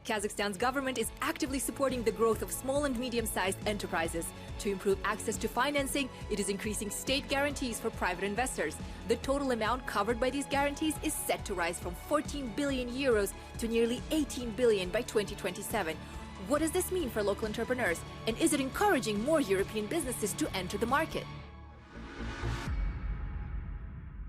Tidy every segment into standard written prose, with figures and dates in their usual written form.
Kazakhstan's government is actively supporting the growth of small and medium-sized enterprises. To improve access to financing, it is increasing state guarantees for private investors. The total amount covered by these guarantees is set to rise from 14 billion euros to nearly 18 billion by 2027. What does this mean for local entrepreneurs? And is it encouraging more European businesses to enter the market?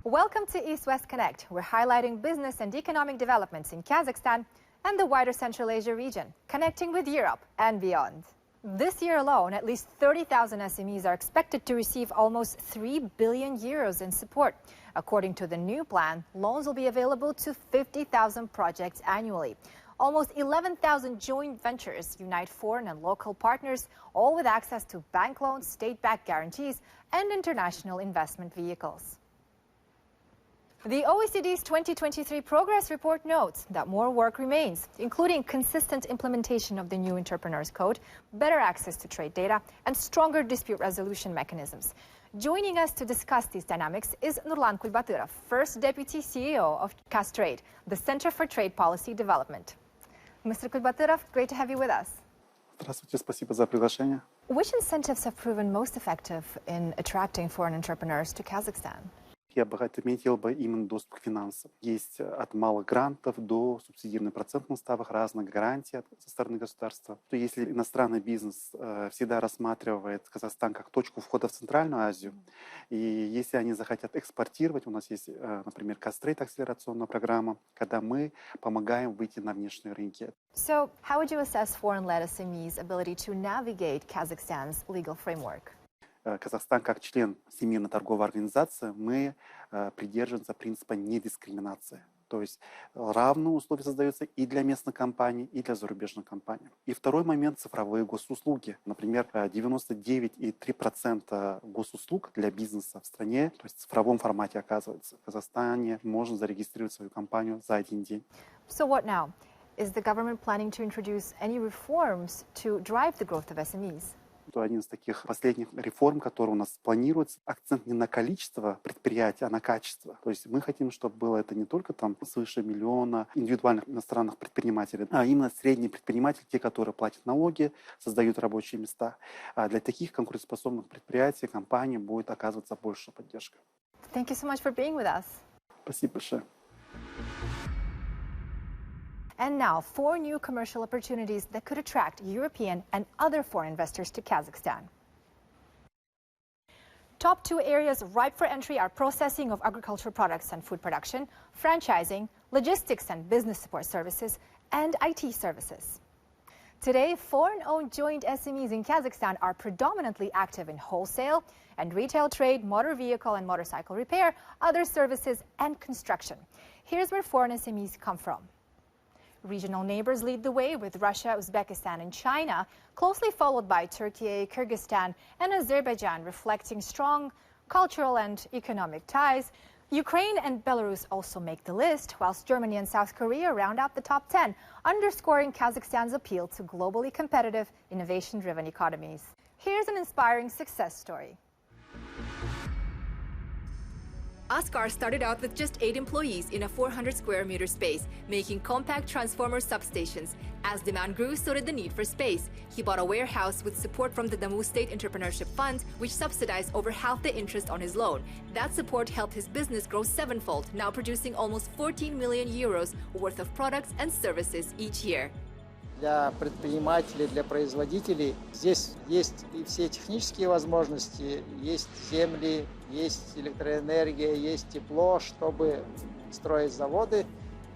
Welcome to East-West Connect. We're highlighting business and economic developments in Kazakhstan and the wider Central Asia region, connecting with Europe and beyond. This year alone, at least 30,000 SMEs are expected to receive almost 3 billion euros in support. According to the new plan, loans will be available to 50,000 projects annually. Almost 11,000 joint ventures unite foreign and local partners, all with access to bank loans, state-backed guarantees, and international investment vehicles. The OECD's 2023 Progress Report notes that more work remains, including consistent implementation of the new Entrepreneurs Code, better access to trade data, and stronger dispute resolution mechanisms. Joining us to discuss these dynamics is Nurlan Kulbatyrov, first Deputy CEO of Castrade, the Center for Trade Policy Development. Mr. Kulbatyrov, great to have you with us. Здравствуйте, спасибо за приглашение. Which incentives have proven most effective in attracting foreign entrepreneurs to Kazakhstan? Я бы отметил именно доступ к финансам. Есть от малых грантов до субсидированных процентных ставок, разных гарантий со стороны государства. То если иностранный бизнес всегда рассматривает Казахстан как точку входа в Центральную Азию, и если они захотят экспортировать, у нас есть, например, Castrade акселерационная программа, когда мы помогаем выйти на внешние рынки. So, how would you assess foreign-led SMEs' ability to navigate Kazakhstan's legal framework? Казахстан, как член Всемирной торговой организации, мы придерживаемся принципа недискриминации. То есть равные условия создаются и для местных компаний, и для зарубежных компаний. И второй момент – цифровые госуслуги. Например, 99,3% госуслуг для бизнеса в стране, то есть в цифровом формате оказывается. В Казахстане можно зарегистрировать свою компанию за один день. So what now? Is the government planning to introduce any reforms to drive the growth of SMEs? Один из таких последних реформ, который у нас планируется, акцент не на количество предприятий, а на качество. То есть мы хотим, чтобы было это не только там свыше миллиона индивидуальных иностранных предпринимателей, а именно средние предприниматели, те, которые платят налоги, создают рабочие места. А для таких конкурентоспособных предприятий, компаний будет оказываться больше поддержка. Thank you so much for being with us. Спасибо большое. And now, 4 new commercial opportunities that could attract European and other foreign investors to Kazakhstan. Top 2 areas ripe for entry are processing of agricultural products and food production, franchising, logistics and business support services, and IT services. Today, foreign-owned joint SMEs in Kazakhstan are predominantly active in wholesale and retail trade, motor vehicle and motorcycle repair, other services, and construction. Here's where foreign SMEs come from. Regional neighbors lead the way with Russia, Uzbekistan, and China, closely followed by Turkey, Kyrgyzstan, and Azerbaijan, reflecting strong cultural and economic ties. Ukraine and Belarus also make the list, whilst Germany and South Korea round out the top 10, underscoring Kazakhstan's appeal to globally competitive, innovation-driven economies. Here's an inspiring success story. Askar started out with just 8 employees in a 400 square meter space, making compact transformer substations. As demand grew, so did the need for space. He bought a warehouse with support from the Damu State Entrepreneurship Fund, which subsidized over half the interest on his loan. That support helped his business grow 7-fold, now producing almost 14 million euros worth of products and services each year. Для предпринимателей, для производителей здесь есть и все технические возможности, есть земли, есть электроэнергия, есть тепло, чтобы строить заводы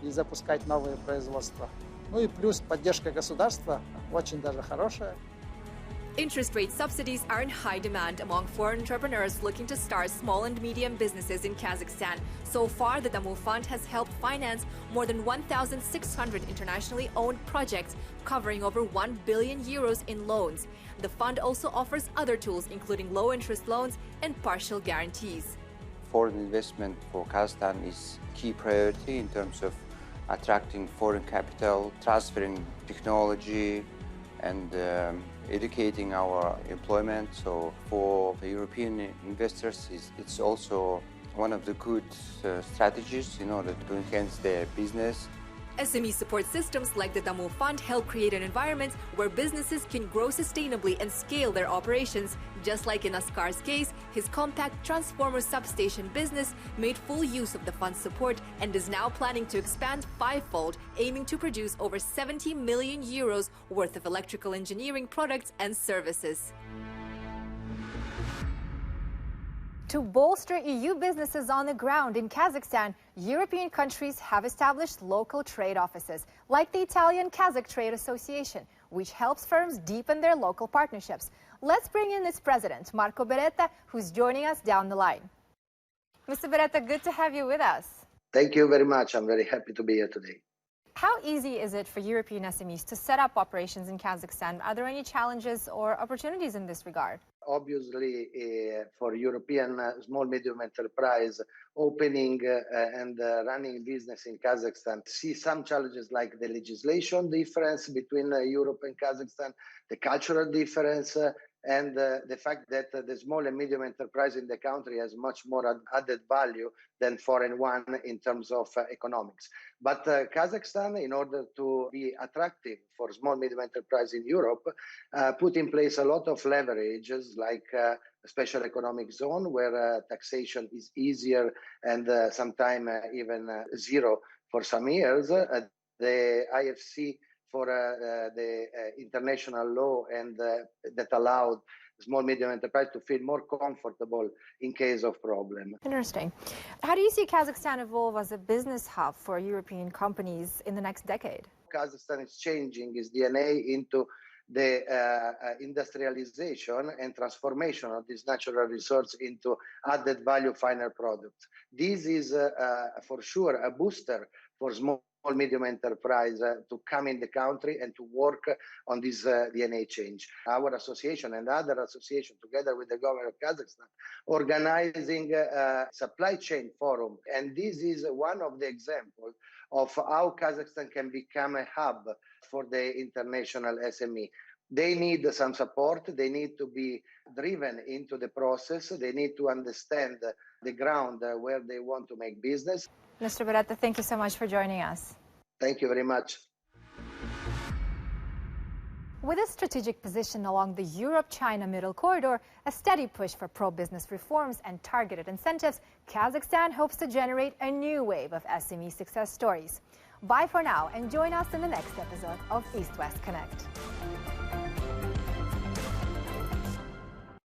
и запускать новые производства. Ну и плюс поддержка государства очень даже хорошая. Interest rate subsidies are in high demand among foreign entrepreneurs looking to start small and medium businesses in Kazakhstan. So far, the Damu Fund has helped finance more than 1,600 internationally owned projects, covering over 1 billion euros in loans. The fund also offers other tools, including low-interest loans and partial guarantees. Foreign investment for Kazakhstan is key priority in terms of attracting foreign capital, transferring technology, and educating our employment. So for the European investors, it's also one of the good strategies in order to enhance their business SME support systems like the Damu Fund help create an environment where businesses can grow sustainably and scale their operations. Just like in Askar's case, his compact transformer substation business made full use of the fund's support and is now planning to expand fivefold, aiming to produce over 70 million euros worth of electrical engineering products and services. To bolster EU businesses on the ground in Kazakhstan, European countries have established local trade offices, like the Italian Kazakh Trade Association, which helps firms deepen their local partnerships. Let's bring in its president, Marco Beretta, who's joining us down the line. Mr. Beretta, good to have you with us. Thank you very much. I'm very happy to be here today. How easy is it for European SMEs to set up operations in Kazakhstan? Are there any challenges or opportunities in this regard? Obviously, for European small medium enterprise, opening and running business in Kazakhstan, see some challenges like the legislation difference between Europe and Kazakhstan, the cultural difference, and the fact that the small and medium enterprise in the country has much more added value than foreign one in terms of economics. But Kazakhstan, in order to be attractive for small medium enterprise in Europe, put in place a lot of leverages like a special economic zone where taxation is easier and sometimes even zero for some years. The IFC for the international law and that allowed small medium enterprise to feel more comfortable in case of problem. Interesting. How do you see Kazakhstan evolve as a business hub for European companies in the next decade? Kazakhstan is changing its DNA into the industrialization and transformation of this natural resource into added value final products. This is for sure a booster for small medium enterprise to come in the country and to work on this DNA change. Our association and other associations, together with the government of Kazakhstan, organizing a supply chain forum. And this is one of the examples of how Kazakhstan can become a hub for the international SME. They need some support. They need to be driven into the process. They need to understand the ground where they want to make business. Mr. Beretta, thank you so much for joining us. Thank you very much. With a strategic position along the Europe-China Middle Corridor, a steady push for pro-business reforms and targeted incentives, Kazakhstan hopes to generate a new wave of SME success stories. Bye for now and join us in the next episode of East-West Connect.